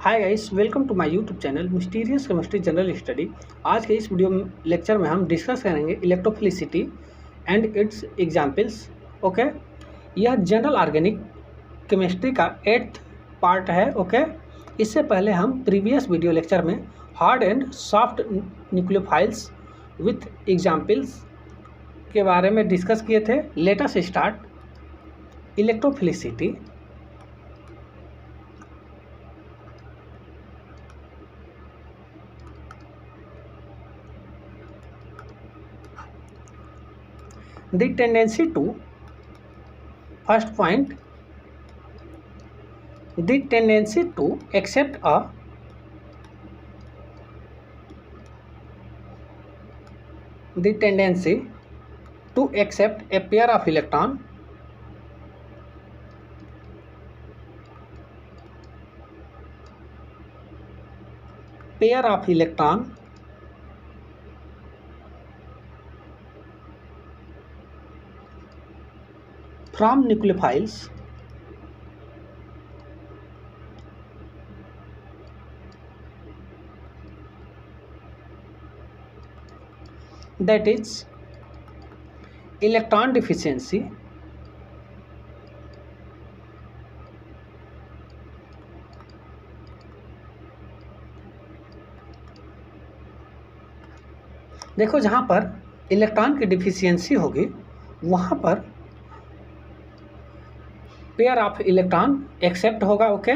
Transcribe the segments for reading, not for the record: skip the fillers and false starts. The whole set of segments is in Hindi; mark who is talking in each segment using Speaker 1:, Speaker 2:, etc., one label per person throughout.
Speaker 1: Hi guys, welcome to my YouTube channel mysterious chemistry general study. आज के इस वीडियो लेक्चर में हम डिस्कस करेंगे electrophilicity and its examples. Okay, यह जनरल ऑर्गेनिक केमिस्ट्री का 8th पार्ट है। ओके, इससे पहले हम प्रीवियस वीडियो लेक्चर में hard and soft nucleophiles with examples के बारे में डिस्कस किए थे। Let us start electrophilicity. The tendency to first point, the tendency to accept a pair of electron from nucleophiles that is electron deficiency देखो, जहाँ पर इलेक्ट्रॉन की डिफिशियंसी होगी वहाँ पर पेयर ऑफ इलेक्ट्रॉन एक्सेप्ट होगा। ओके,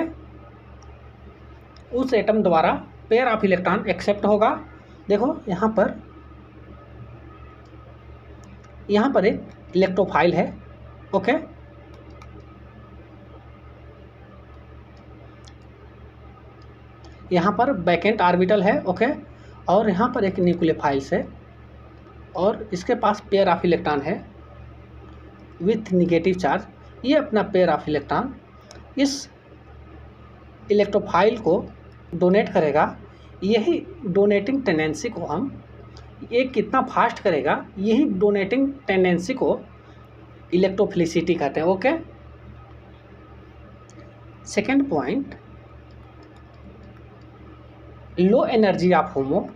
Speaker 1: उस एटम द्वारा पेयर ऑफ इलेक्ट्रॉन एक्सेप्ट होगा। देखो यहाँ पर एक इलेक्ट्रोफाइल है। ओके, यहाँ पर वैकेंट ऑर्बिटल है। ओके, और यहाँ पर एक न्यूक्लियोफाइल्स है और इसके पास पेयर ऑफ इलेक्ट्रॉन है विथ निगेटिव चार्ज। ये अपना पेयर ऑफ इलेक्ट्रॉन इस इलेक्ट्रोफाइल को डोनेट करेगा। यही डोनेटिंग टेंडेंसी को हम, ये कितना फास्ट करेगा, यही डोनेटिंग टेंडेंसी को इलेक्ट्रोफिलिसिटी कहते हैं। Okay, second point, low energy of HOMO.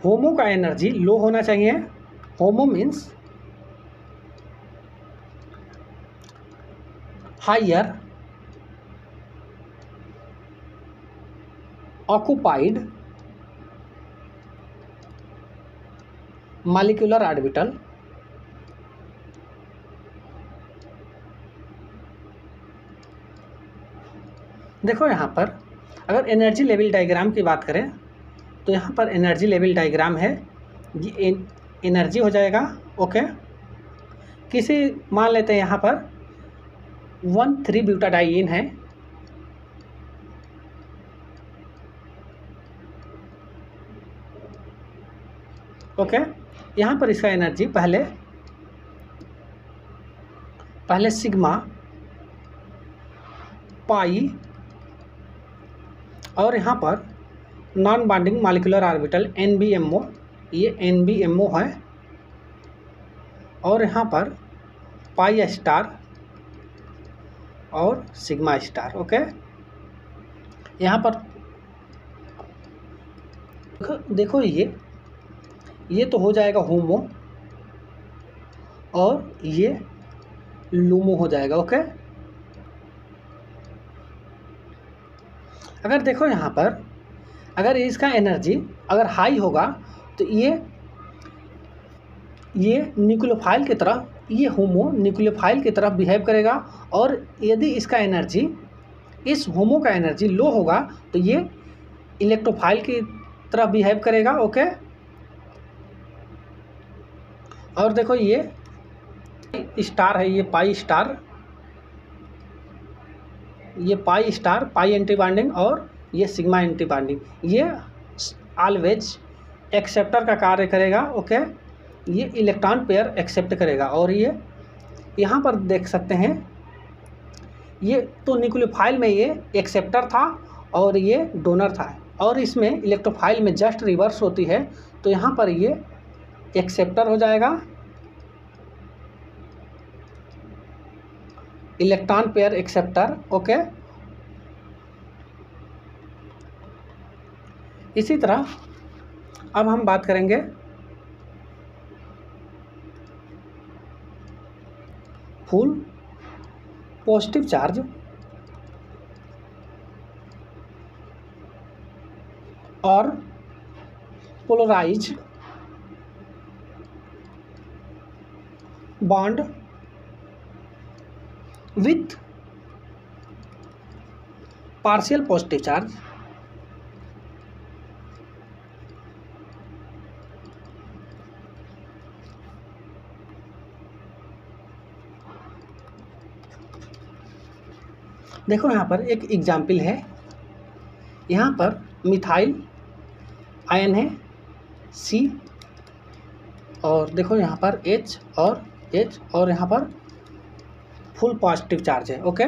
Speaker 1: HOMO का एनर्जी लो होना चाहिए। HOMO means higher occupied molecular orbital देखो, यहाँ पर अगर एनर्जी लेवल डायग्राम की बात करें तो यहाँ पर एनर्जी लेवल डायग्राम है। ये एनर्जी हो जाएगा। ओके, किसी मान लेते हैं यहाँ पर 1,3 ब्यूटाडाइइन है। ओके, यहाँ पर इसका एनर्जी पहले सिग्मा पाई और यहाँ पर non bonding molecular orbital NBMO, ये NBMO है, और यहाँ पर पाई स्टार और सिग्मा स्टार। ओके, यहाँ पर देखो ये तो हो जाएगा होमो और ये लूमो हो जाएगा। ओके, अगर देखो यहाँ पर अगर इसका एनर्जी अगर हाई होगा तो ये न्यूक्लियोफाइल की तरह, ये होमो न्यूक्लियोफाइल की तरह बिहेव करेगा, और यदि इसका एनर्जी, इस होमो का एनर्जी लो होगा तो ये इलेक्ट्रोफाइल की तरह बिहेव करेगा। ओके, और देखो ये स्टार है, ये पाई स्टार, ये पाई स्टार, पाई एंटी बॉन्डिंग और ये सिग्मा एंटी बॉन्डिंग, ये ऑलवेज एक्सेप्टर का कार्य करेगा। ओके, ये इलेक्ट्रॉन पेयर एक्सेप्ट करेगा। और ये यहाँ पर देख सकते हैं, ये तो न्यूक्लियोफाइल में ये एक्सेप्टर था और ये डोनर था, और इसमें इलेक्ट्रोफाइल में जस्ट रिवर्स होती है। तो यहाँ पर ये एक्सेप्टर हो जाएगा, इलेक्ट्रॉन पेयर एक्सेप्टर। ओके, इसी तरह अब हम बात करेंगे फुल पॉजिटिव चार्ज और polarise bond with partial positive charge. देखो यहाँ पर एक एग्जाम्पल है, यहाँ पर मिथाइल आयन है C, और देखो यहाँ पर H और यहाँ पर फुल पॉजिटिव चार्ज है। ओके,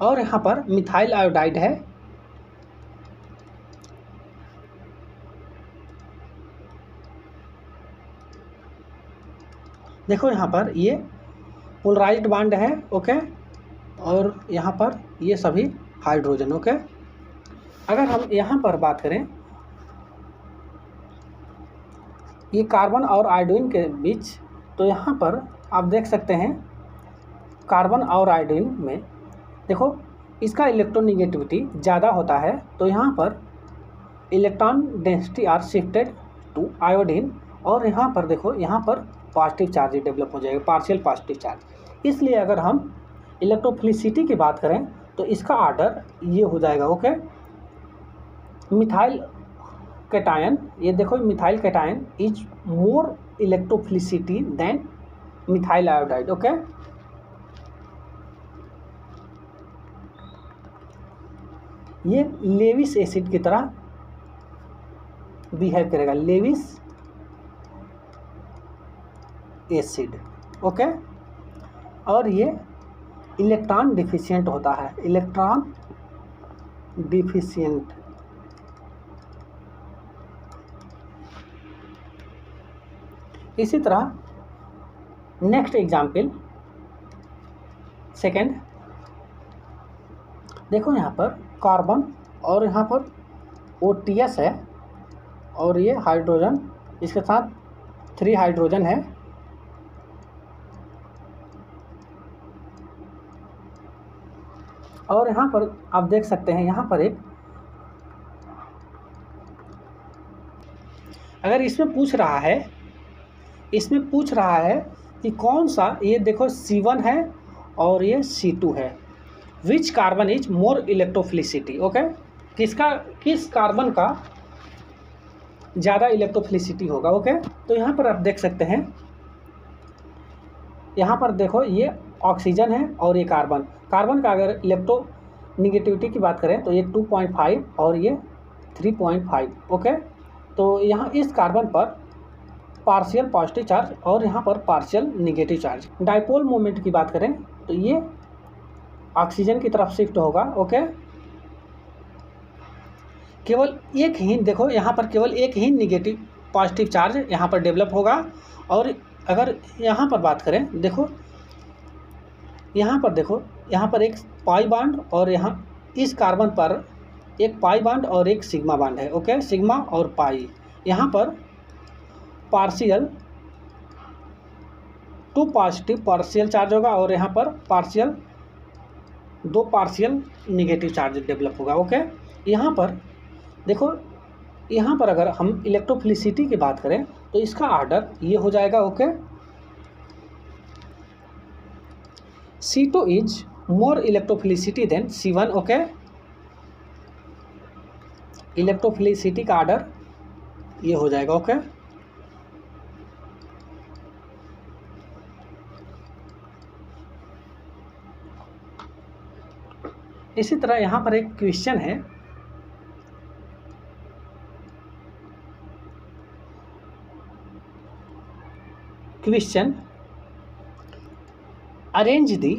Speaker 1: और यहाँ पर मिथाइल आयोडाइड है, देखो यहाँ पर ये पोलराइज्ड बॉन्ड है। ओके, और यहाँ पर ये सभी हाइड्रोजन। ओके, अगर हम यहाँ पर बात करें ये कार्बन और आयोडीन के बीच, तो यहाँ पर आप देख सकते हैं कार्बन और आयोडीन में देखो इसका इलेक्ट्रोनेगेटिविटी ज़्यादा होता है, तो यहाँ पर electron density are shifted to iodine, और यहाँ पर देखो यहाँ पर पॉजिटिव चार्ज डेवलप हो जाएगा, पार्शियल पॉजिटिव चार्ज। इसलिए अगर हम इलेक्ट्रोफिलिसिटी की बात करें तो इसका ऑर्डर ये हो जाएगा। ओके, मिथाइल कैटायन, ये देखो methyl cation is more electrophilicity than methyl iodide. Okay, ये लेविस एसिड की तरह बिहेव करेगा, लेविस एसिड। ओके, और ये इलेक्ट्रॉन डिफिशिएंट होता है, इलेक्ट्रॉन डिफिशिएंट। इसी तरह नेक्स्ट एग्जाम्पल सेकेंड, देखो यहाँ पर कार्बन और यहाँ पर OTS है, और ये हाइड्रोजन, इसके साथ 3 हाइड्रोजन है, और यहाँ पर आप देख सकते हैं यहाँ पर एक, अगर इसमें पूछ रहा है कि कौन सा, ये देखो C1 है और ये C2 है, which carbon is more electrophilicity. Okay, किस कार्बन का ज़्यादा इलेक्ट्रोफिलिसिटी होगा। ओके, तो यहाँ पर आप देख सकते हैं, यहाँ पर देखो ये ऑक्सीजन है और ये कार्बन का अगर इलेक्ट्रोनेगेटिविटी की बात करें तो ये 2.5 और ये 3.5। ओके, तो यहाँ इस कार्बन पर पार्शियल पॉजिटिव चार्ज और यहाँ पर partial negative charge. Dipole moment की बात करें तो ये ऑक्सीजन की तरफ शिफ्ट होगा। ओके, केवल एक ही, देखो यहाँ पर केवल एक ही नेगेटिव पॉजिटिव चार्ज यहाँ पर डेवलप होगा। और अगर यहाँ पर बात करें, देखो यहाँ पर एक पाई बॉन्ड और यहाँ इस कार्बन पर एक पाई बॉन्ड और एक सिग्मा बॉन्ड है। ओके, सिग्मा और पाई, यहाँ पर पार्शियल 2 पॉजिटिव पार्शियल चार्ज होगा और यहाँ पर 2 पार्शियल नेगेटिव चार्ज डेवलप होगा। ओके, यहाँ पर देखो, यहाँ पर अगर हम इलेक्ट्रोफिलिसिटी की बात करें तो इसका ऑर्डर ये हो जाएगा। Okay, C2 is more electrophilicity than C1। Okay, electrophilicity का ऑर्डर ये हो जाएगा। ओके, इसी तरह यहाँ पर एक क्वेश्चन है, question arrange the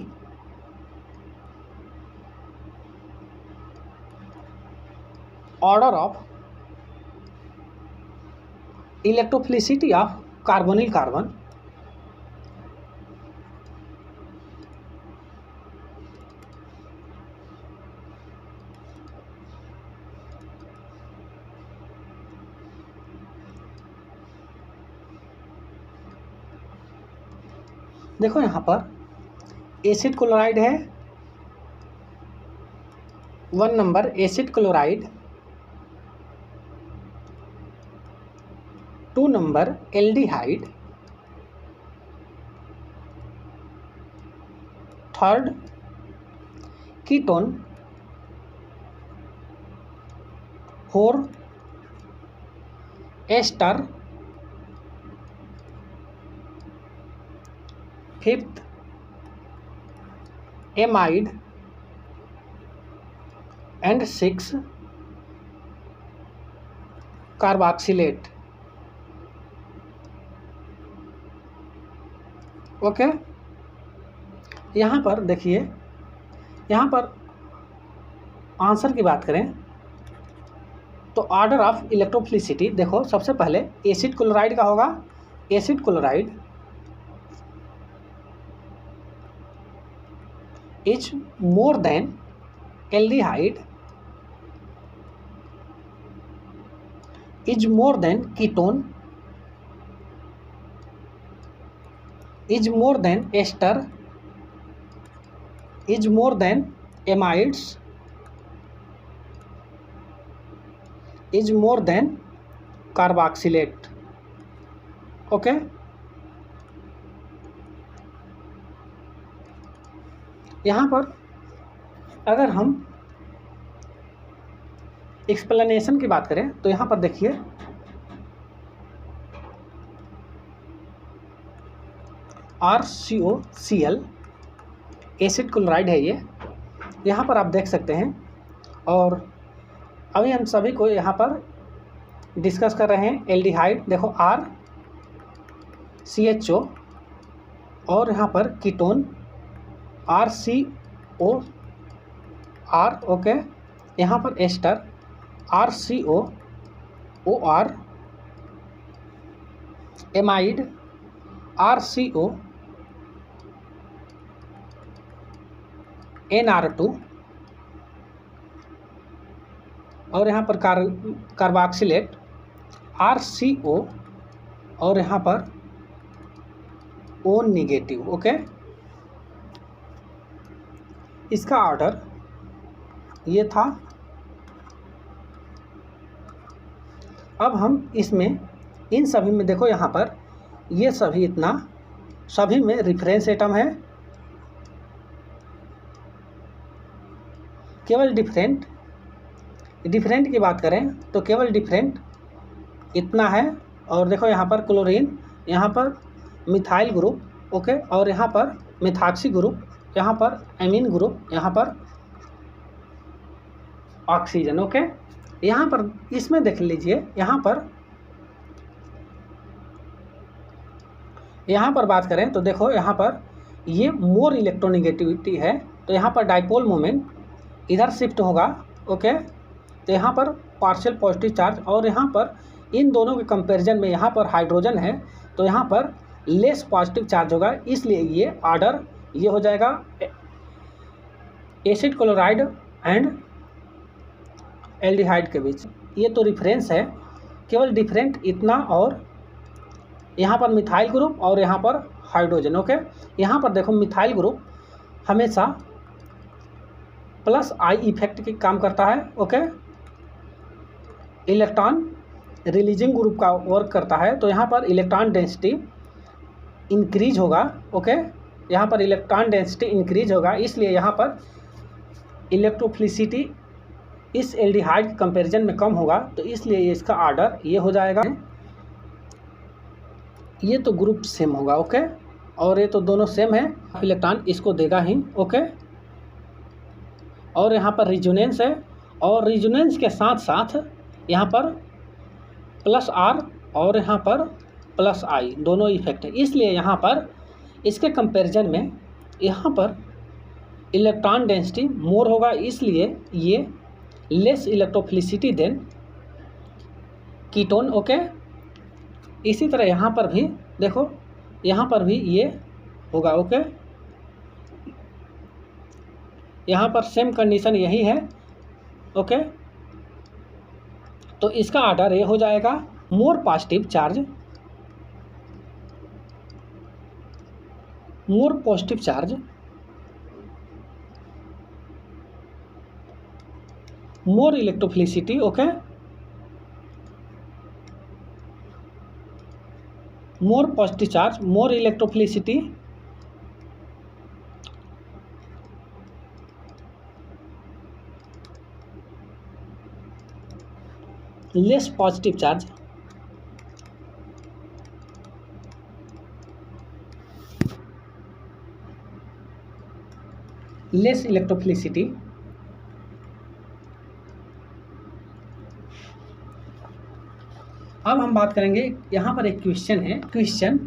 Speaker 1: order of electrophilicity of carbonyl carbon, देखो यहाँ पर एसिड क्लोराइड है 1 number acid chloride, 2 number aldehyde, 3rd ketone, 4 ester, 5th amide and 6 carboxylate. Okay, यहाँ पर देखिए, यहाँ पर आंसर की बात करें तो ऑर्डर ऑफ इलेक्ट्रोफिलिसिटी देखो, सबसे पहले एसिड क्लोराइड का होगा, acid chloride is more than aldehyde is more than ketone is more than ester is more than amides is more than carboxylate. Okay, यहाँ पर अगर हम एक्सप्लेनेशन की बात करें तो यहाँ पर देखिए, RCOCl एसिड क्लोराइड है ये, यहाँ पर आप देख सकते हैं। और अभी हम सभी को यहाँ पर डिस्कस कर रहे हैं एल्डिहाइड, देखो RCHO, और यहाँ पर कीटोन RCOR, ओके, यहाँ पर एस्टर RCOOR, एमाइड RCONR2, और यहाँ पर कार्बोक्सिलेट RCO, और यहाँ पर O नेगेटिव। ओके, इसका ऑर्डर ये था। अब हम इसमें इन सभी में देखो, यहाँ पर ये सभी इतना सभी में रेफरेंस एटम है, केवल डिफरेंट की बात करें तो केवल डिफरेंट इतना है। और देखो यहाँ पर क्लोरीन, यहाँ पर मिथाइल ग्रुप, ओके, और यहाँ पर मिथाक्सी ग्रुप, यहाँ पर एमीन ग्रुप, यहाँ पर ऑक्सीजन। ओके, यहाँ पर इसमें देख लीजिए, यहाँ पर बात करें तो देखो, यहाँ पर ये मोर इलेक्ट्रोनेगेटिविटी है, तो यहाँ पर डाइपोल मोमेंट इधर शिफ्ट होगा। ओके, तो यहाँ पर पार्शियल पॉजिटिव चार्ज, और यहाँ पर इन दोनों के कंपैरिजन में यहाँ पर हाइड्रोजन है, तो यहाँ पर लेस पॉजिटिव चार्ज होगा, इसलिए ये ऑर्डर ये हो जाएगा एसिड क्लोराइड एंड एल्डिहाइड के बीच। ये तो रेफरेंस है, केवल डिफरेंट इतना, और यहाँ पर मिथाइल ग्रुप और यहाँ पर हाइड्रोजन। ओके, यहाँ पर देखो मिथाइल ग्रुप हमेशा प्लस आई इफेक्ट की काम करता है। ओके, इलेक्ट्रॉन रिलीजिंग ग्रुप का वर्क करता है, तो यहाँ पर इलेक्ट्रॉन डेंसिटी इंक्रीज होगा। ओके, यहाँ पर इलेक्ट्रॉन डेंसिटी इंक्रीज होगा, इसलिए यहाँ पर इलेक्ट्रोफिलिसिटी इस एल्डिहाइड के कंपैरिजन में कम होगा, तो इसलिए इसका ऑर्डर ये हो जाएगा। ये तो ग्रुप सेम होगा। ओके, और ये तो दोनों सेम है, इलेक्ट्रॉन इसको देगा ही। ओके, और यहाँ पर रिजोनेंस है, और रिजोनेंस के साथ साथ यहाँ पर प्लस आर और यहाँ पर प्लस आई दोनों इफेक्ट है, इसलिए यहाँ पर इसके कंपैरिजन में यहाँ पर इलेक्ट्रॉन डेंसिटी मोर होगा, इसलिए ये less electrophilicity than ketone. Okay, इसी तरह यहाँ पर भी देखो, यहाँ पर भी ये होगा। ओके, यहाँ पर सेम कंडीशन यही है। ओके, तो इसका ऑर्डर ये हो जाएगा, more positive charge, more positive charge, more electrophilicity. Okay, more positive charge, more electrophilicity, less positive charge, less electrophilicity. अब हम बात करेंगे, यहाँ पर एक क्वेश्चन है, question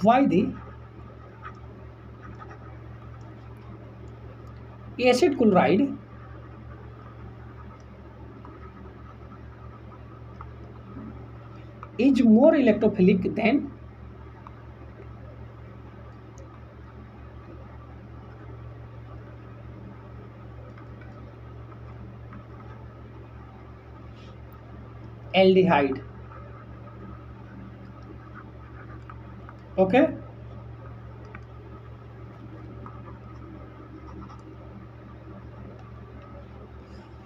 Speaker 1: why the acid chloride is more electrophilic than aldehyde। Okay,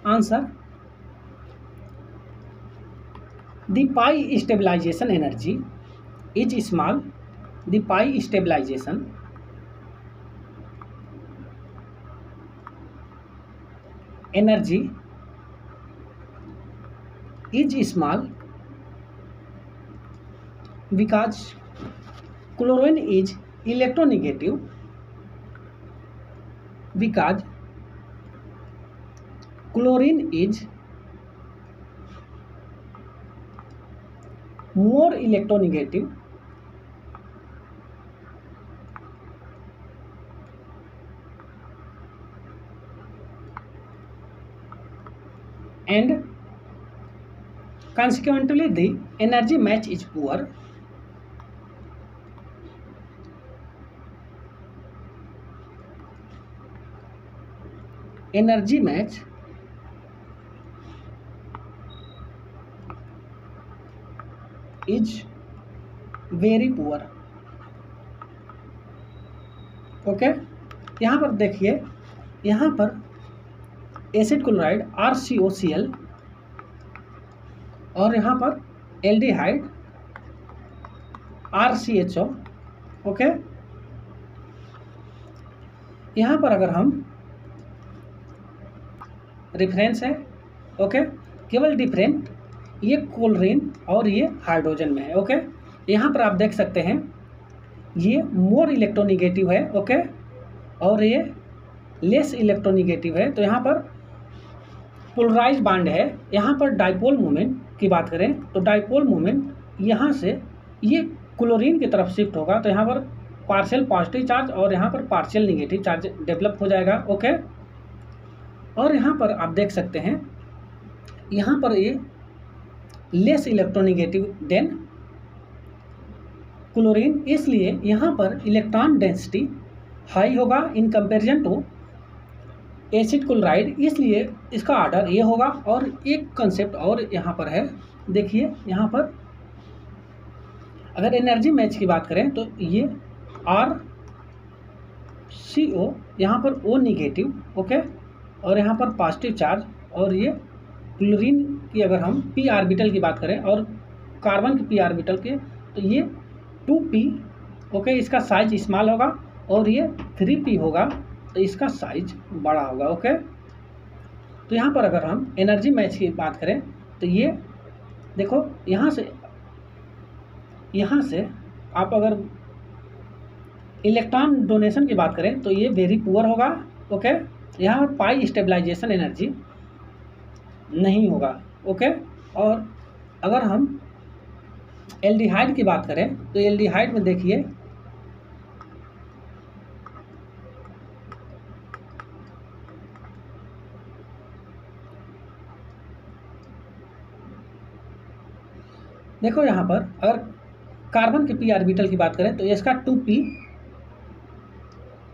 Speaker 1: answer, the pi stabilization energy is small, the pi stabilization energy is small because chlorine is electronegative, because chlorine is more electronegative and consequently the energy match is poor। energy match is very poor। Okay, यहाँ पर देखिए, यहाँ पर एसिड क्लोराइड RCOCl और यहाँ पर एल्डिहाइड RCHO। ओके, यहाँ पर अगर हम रेफरेंस है, ओके, केवल डिफरेंट ये क्लोरीन और ये हाइड्रोजन में है। ओके, यहाँ पर आप देख सकते हैं ये मोर इलेक्ट्रोनिगेटिव है। ओके, और ये लेस इलेक्ट्रोनिगेटिव है। तो यहाँ पर पोलराइज बांड है। यहाँ पर डाइपोल मोमेंट की बात करें तो डाइपोल मोमेंट यहाँ से ये क्लोरीन की तरफ शिफ्ट होगा, तो यहाँ पर पार्शियल पॉजिटिव चार्ज और यहाँ पर पार्शियल निगेटिव चार्ज डेवलप हो जाएगा। ओके, और यहाँ पर आप देख सकते हैं यहाँ पर ये लेस इलेक्ट्रोनिगेटिव देन क्लोरीन, इसलिए यहाँ पर इलेक्ट्रॉन डेंसिटी हाई होगा in comparison to acid chloride, इसलिए इसका ऑर्डर ये होगा। और एक कंसेप्ट और यहाँ पर है, देखिए यहाँ पर अगर एनर्जी मैच की बात करें तो ये RCO यहाँ पर O निगेटिव। ओके, और यहाँ पर पॉजिटिव चार्ज, और ये क्लोरीन की अगर हम p ऑर्बिटल की बात करें और कार्बन की p ऑर्बिटल के तो ये 2p। ओके, इसका साइज स्मॉल होगा और ये 3p होगा, तो इसका साइज बड़ा होगा। ओके, तो यहाँ पर अगर हम एनर्जी मैच की बात करें तो ये देखो, यहाँ से आप अगर इलेक्ट्रॉन डोनेशन की बात करें तो ये वेरी पुअर होगा। ओके, यहाँ पर पाई स्टेबलाइजेशन एनर्जी नहीं होगा। ओके, और अगर हम एल्डिहाइड की बात करें तो एल्डिहाइड में देखिए देखो यहाँ पर अगर कार्बन के p ऑर्बिटल की बात करें तो इसका 2p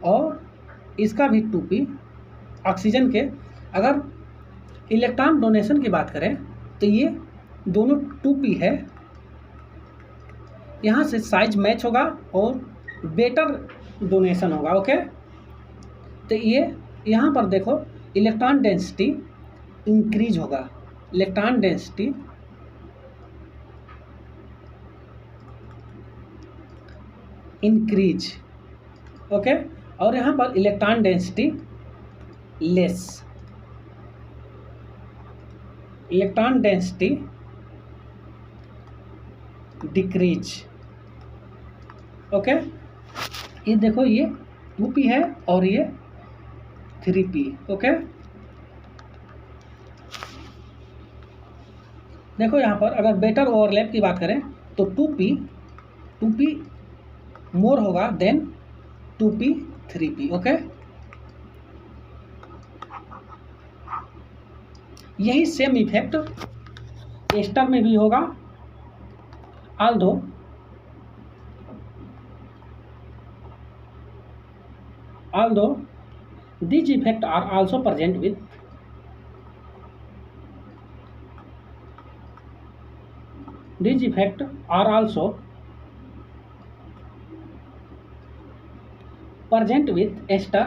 Speaker 1: और इसका भी 2p। ऑक्सीजन के अगर इलेक्ट्रॉन डोनेशन की बात करें तो ये दोनों 2p है। यहाँ से साइज मैच होगा और बेटर डोनेशन होगा। ओके, तो ये यहाँ पर देखो इलेक्ट्रॉन डेंसिटी इंक्रीज होगा, इलेक्ट्रॉन डेंसिटी इंक्रीज। ओके, और यहाँ पर electron density less, electron density decrease. Okay, ये देखो ये 2p है और ये 3p। ओके, देखो यहाँ पर अगर बेटर ओवरलैप की बात करें तो 2p मोर होगा देन 2p 3p। ओके, यही सेम इफेक्ट एस्टर में भी होगा, although these effects are also present with ester,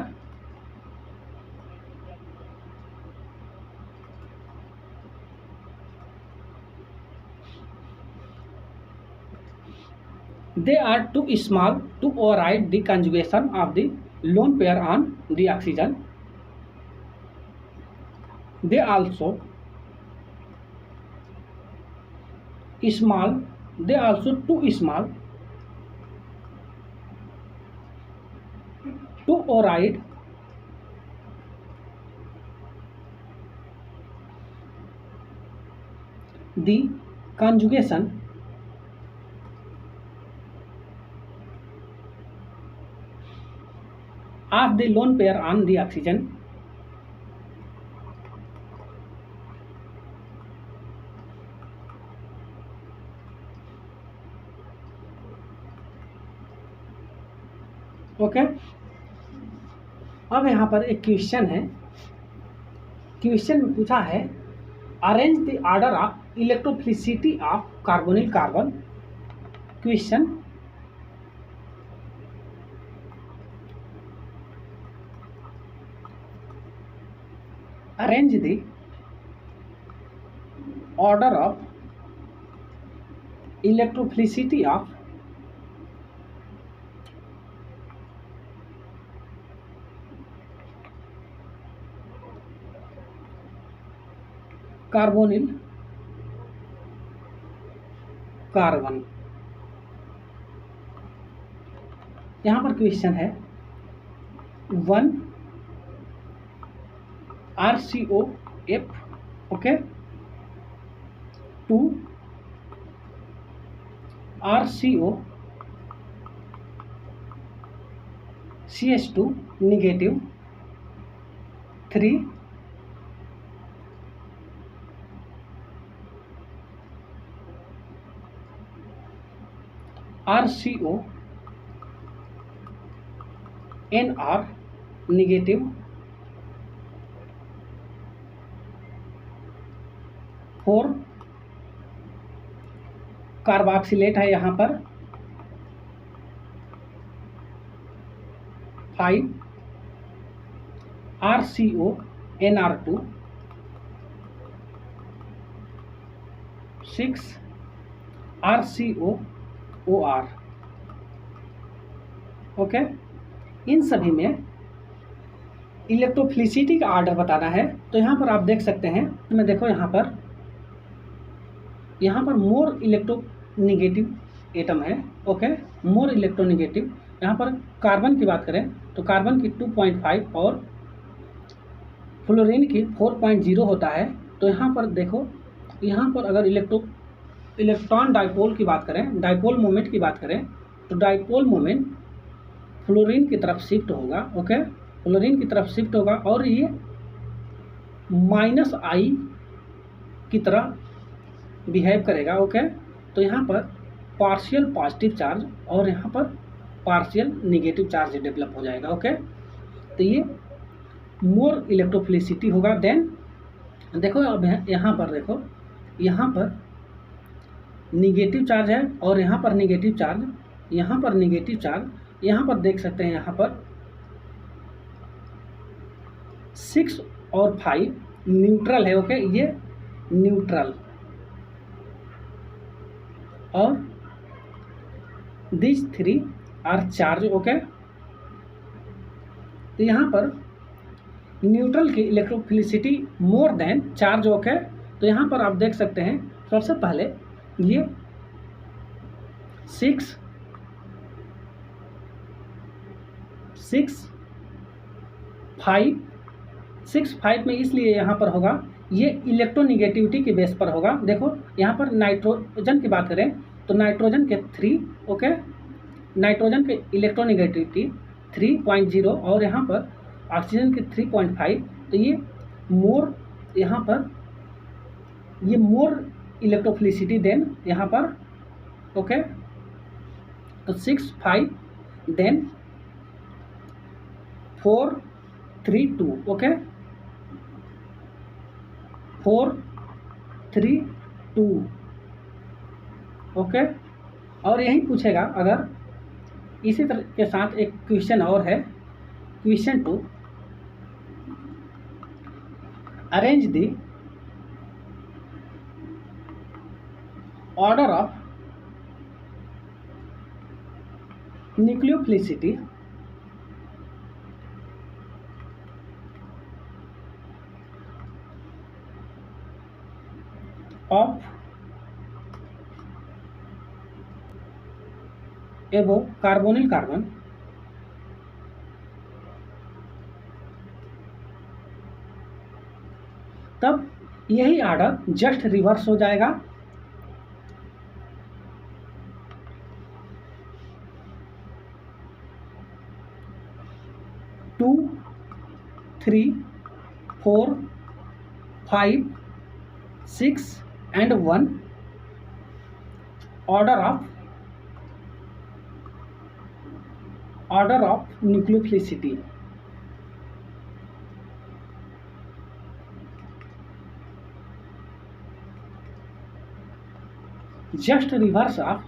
Speaker 1: they are too small to override the conjugation of the lone pair on the oxygen. They also too small to override the conjugation of the lone pair on the oxygen. Okay, अब यहाँ पर एक क्वेश्चन है। क्वेश्चन में पूछा है arrange the order of electrophilicity of carbonyl carbon. Question arrange the order of electrophilicity of carbonyl carbon. यहाँ पर क्वेश्चन है 1 RCOF, okay, 2 RCO CH2 negative, 3 RCO NR negative, 4 carboxylate है यहाँ पर, 5 RCO NR2, 6 RCO OR। Okay, इन सभी में इलेक्ट्रोफिलिसिटी का ऑर्डर बताना है। तो यहाँ पर आप देख सकते हैं, मैं देखो यहाँ पर मोर इलेक्ट्रोनेगेटिव एटम है। Okay, more electronegative. यहाँ पर कार्बन की बात करें तो कार्बन की 2.5 और फ्लोरीन की 4.0 होता है। तो यहाँ पर देखो, यहाँ पर अगर इलेक्ट्रॉन डाइपोल की बात करें, डाइपोल मोमेंट की बात करें तो डाइपोल मोमेंट फ्लोरीन की तरफ शिफ्ट होगा। ओके, फ्लोरीन की तरफ शिफ्ट होगा और ये -I की तरह बिहेव करेगा। ओके, तो तो यहाँ पर पार्शियल पॉजिटिव चार्ज और यहाँ पर पार्शियल नेगेटिव चार्ज डेवलप हो जाएगा। ओके, तो ये मोर इलेक्ट्रोफिलिसिटी होगा। देन देखो अब यहाँ पर देखो, यहाँ पर निगेटिव चार्ज है और यहाँ पर निगेटिव चार्ज, यहाँ पर निगेटिव चार्ज, यहाँ पर देख सकते हैं यहाँ पर 6 और 5 न्यूट्रल है। ओके, ये न्यूट्रल और दिस 3 आर चार्ज। ओके, तो यहाँ पर न्यूट्रल की electrophilicity more than charge. Okay, तो यहाँ पर आप देख सकते हैं सबसे पहले ये 6 5 में इसलिए यहाँ पर होगा, ये इलेक्ट्रोनिगेटिविटी के बेस पर होगा। देखो यहाँ पर नाइट्रोजन की बात करें तो नाइट्रोजन के 3, ओके, नाइट्रोजन के इलेक्ट्रोनिगेटिविटी 3.0 और यहाँ पर ऑक्सीजन के 3.5। तो ये मोर, यहाँ पर ये मोर इलेक्ट्रोफिलिसिटी देन यहाँ पर। ओके, तो 6 5 देन 4 3 2। ओके, 4 3 2। ओके, और यही पूछेगा अगर इसी तरह के साथ एक क्वेश्चन और है, question 2, arrange the order of nucleophilicity of एबो कार्बोनिल कार्बन तब यही ऑर्डर जस्ट रिवर्स हो जाएगा। 2 3 4 5 6 and 1 order of nucleophilicity। just reverse of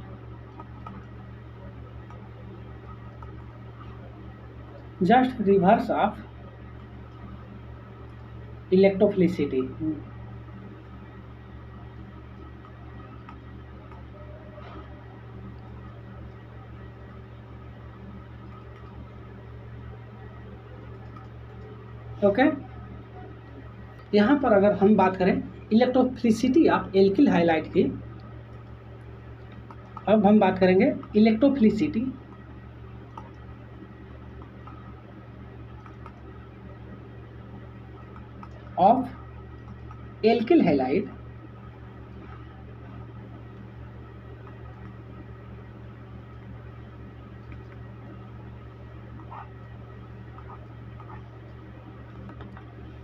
Speaker 1: electrophilicity। Okay, यहाँ पर अगर हम बात करें इलेक्ट्रोफिलिसिटी ऑफ एल्किल हाइलाइट की, अब हम बात करेंगे इलेक्ट्रोफिलिसिटी ऑफ एल्किल हाइलाइट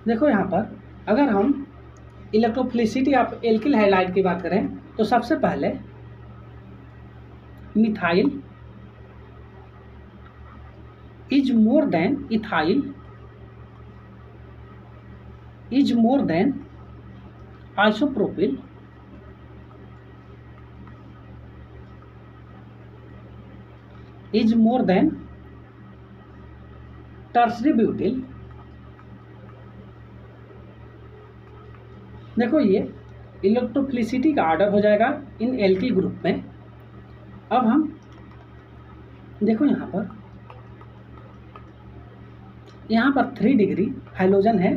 Speaker 1: देखो यहाँ पर अगर हम इलेक्ट्रोफिलिसिटी ऑफ एल्किल हाइलाइट की बात करें तो सबसे पहले methyl is more then ethyl is more then isopropyl is more then tertiary butyl. देखो ये इलेक्ट्रोफिलिसिटी का ऑर्डर हो जाएगा इन एल्किल ग्रुप में। अब हम देखो यहाँ पर 3 डिग्री हाइड्रोजन है,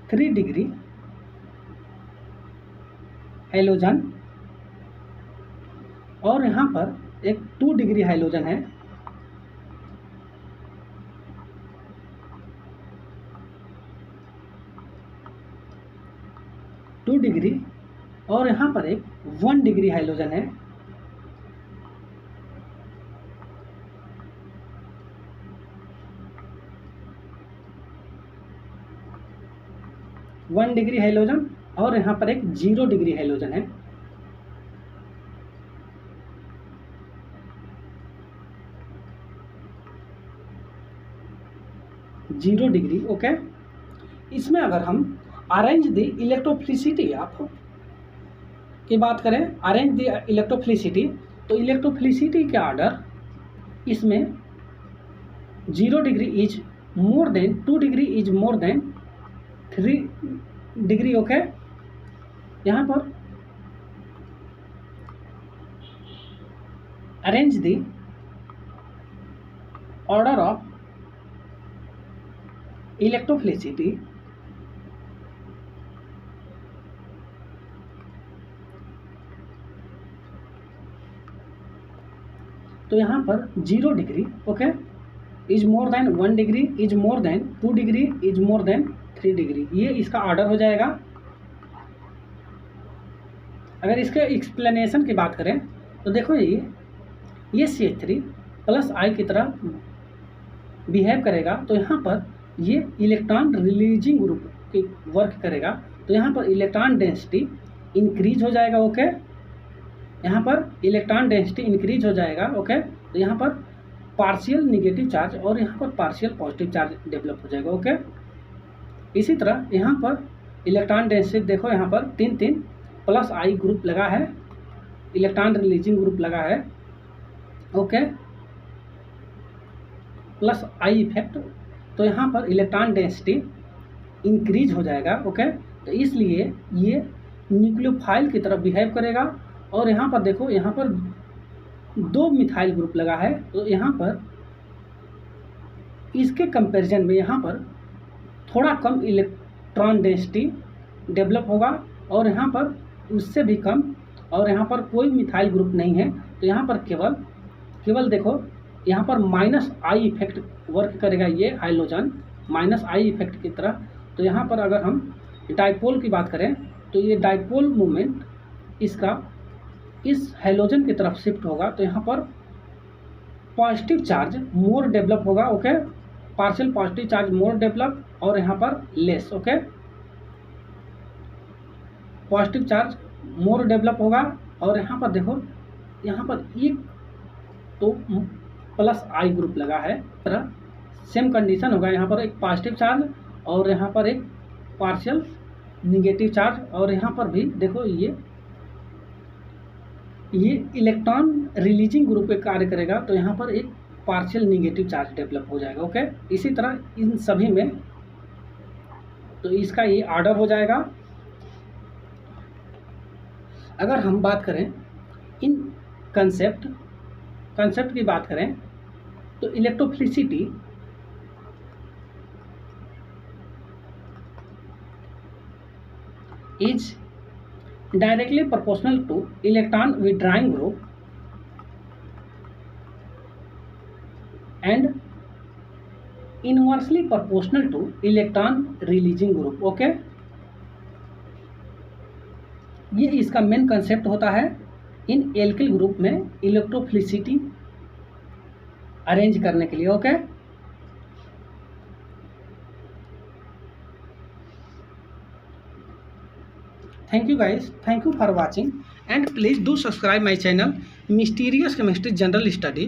Speaker 1: 3 डिग्री हाइड्रोजन और यहाँ पर एक 2 डिग्री हाइड्रोजन है। डिग्री और यहाँ पर एक 1 डिग्री हाइड्रोजन है। 1 डिग्री हाइड्रोजन और यहाँ पर एक 0 डिग्री हाइड्रोजन है। Zero degree, okay. इसमें अगर हम अरेंज द इलेक्ट्रोफिलिसिटी ऑफ की बात करें, अरेंज द इलेक्ट्रोफिलिसिटी, तो इलेक्ट्रोफिलिसिटी के ऑर्डर इसमें 0 degree is more then 2 degree is more then 3 degree, okay. यहाँ पर arrange the order of electrophilicity तो यहाँ पर 0 degree, okay, is more then 1 degree is more then 2 degree is more then 3 degree, ये इसका ऑर्डर हो जाएगा। अगर इसके एक्सप्लेनेशन की बात करें तो देखो ये CH3 प्लस I की तरह बिहेव करेगा, तो यहाँ पर ये इलेक्ट्रॉन रिलीजिंग ग्रुप की वर्क करेगा, तो यहाँ पर इलेक्ट्रॉन डेंसिटी इंक्रीज हो जाएगा, ओके। यहाँ पर इलेक्ट्रॉन डेंसिटी इंक्रीज हो जाएगा, ओके। तो यहाँ पर पार्शियल निगेटिव चार्ज और यहाँ पर पार्शियल पॉजिटिव चार्ज डेवलप हो जाएगा, ओके। इसी तरह यहाँ पर इलेक्ट्रॉन डेंसिटी देखो, यहाँ पर 3 प्लस I ग्रुप लगा है, इलेक्ट्रॉन रिलीजिंग ग्रुप लगा है, ओके, प्लस I इफेक्ट, तो यहाँ पर इलेक्ट्रॉन डेंसिटी इंक्रीज हो जाएगा, ओके। तो इसलिए ये न्यूक्लियोफाइल की तरफ बिहेव करेगा। और यहाँ पर देखो, यहाँ पर 2 मिथाइल ग्रुप लगा है, तो यहाँ पर इसके कंपैरिजन में यहाँ पर थोड़ा कम इलेक्ट्रॉन डेंसिटी डेवलप होगा और यहाँ पर उससे भी कम, और यहाँ पर कोई मिथाइल ग्रुप नहीं है, तो यहाँ पर केवल देखो यहाँ पर माइनस I इफेक्ट वर्क करेगा, ये हाइड्रोजन माइनस I इफेक्ट की तरह। तो यहाँ पर अगर हम डाइपोल की बात करें तो ये डाइपोल मूवमेंट इसका इस हाइड्रोजन की तरफ शिफ्ट होगा, तो यहाँ पर पॉजिटिव चार्ज मोर डेवलप होगा, ओके, पार्शियल पॉजिटिव चार्ज मोर डेवलप और यहाँ पर लेस, ओके, पॉजिटिव चार्ज मोर डेवलप होगा। और यहाँ पर देखो, यहाँ पर एक तो प्लस I ग्रुप लगा है, तरह सेम कंडीशन होगा, यहाँ पर एक पॉजिटिव चार्ज और यहाँ पर एक पार्शियल निगेटिव चार्ज, और यहाँ पर भी देखो ये इलेक्ट्रॉन रिलीजिंग ग्रुप पे कार्य करेगा, तो यहाँ पर एक पार्शियल निगेटिव चार्ज डेवलप हो जाएगा, ओके। इसी तरह इन सभी में तो इसका ये ऑर्डर हो जाएगा। अगर हम बात करें इन कंसेप्ट की बात करें तो electrophilicity is directly proportional two electron withdrawing group and inversely proportional two electron releasing group, okay. ये इसका मेन कंसेप्ट होता है इन एल्किल ग्रुप में इलेक्ट्रोफिलिसिटी अरेंज करने के लिए, okay. Thank you guys, thank you for watching and please do subscribe my channel Mysterious Chemistry General Study.